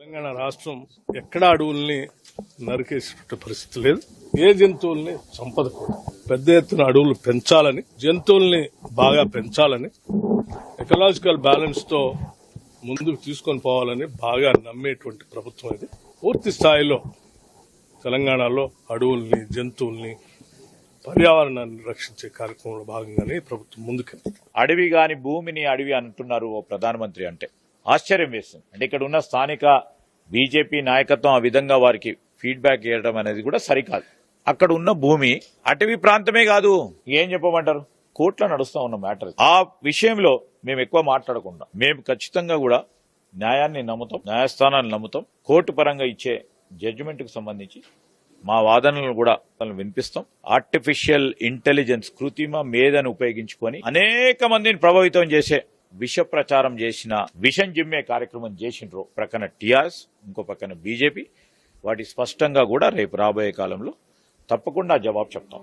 తెలంగాణ రాష్ట్రం ఎక్కడా అడవుల్ని నరికేసే పరిస్థితి లేదు. ఏ జంతువుల్ని చంపదకూడదు. పెద్ద ఎత్తున అడవులు పెంచాలని, జంతువుల్ని బాగా పెంచాలని, ఎకలాజికల్ బ్యాలెన్స్ తో ముందుకు తీసుకొని పోవాలని బాగా నమ్మేటువంటి ప్రభుత్వం ఇది. పూర్తి స్థాయిలో తెలంగాణలో అడవుల్ని, జంతువుల్ని, పర్యావరణాన్ని రక్షించే కార్యక్రమంలో భాగంగానే ప్రభుత్వం ముందుకెళ్తుంది. అడవి గాని భూమిని అడవి అంటున్నారు ఓ ప్రధానమంత్రి అంటే ఆశ్చర్యం వేస్తుంది. అంటే ఇక్కడ ఉన్న స్థానిక బీజేపీ నాయకత్వం ఆ విధంగా వారికి ఫీడ్బ్యాక్ ఇవ్వడం అనేది కూడా సరికాదు. అక్కడ ఉన్న భూమి అటవీ ప్రాంతమే కాదు, ఏం చెప్పమంటారు, కోర్టులో నడుస్తా ఉన్న మ్యాటర్. ఆ విషయంలో మేము ఎక్కువ మాట్లాడకుండా మేము ఖచ్చితంగా కూడా న్యాయాన్ని నమ్ముతాం, న్యాయస్థానాన్ని నమ్ముతాం. కోర్టు పరంగా ఇచ్చే జడ్జిమెంట్ కు సంబంధించి మా వాదనలను కూడా వినిపిస్తాం. ఆర్టిఫిషియల్ ఇంటెలిజెన్స్, కృత్రిమ మేధను ఉపయోగించుకొని అనేక మందిని ప్రభావితం చేసే విష ప్రచారం చేసిన, విషం జిమ్మే కార్యక్రమం చేసిండ్రు ప్రక్కన టీఆర్ఎస్, ఇంకో పక్కన బీజేపీ. వాటి స్పష్టంగా కూడా రేపు రాబోయే కాలంలో తప్పకుండా జవాబు చెప్తాం.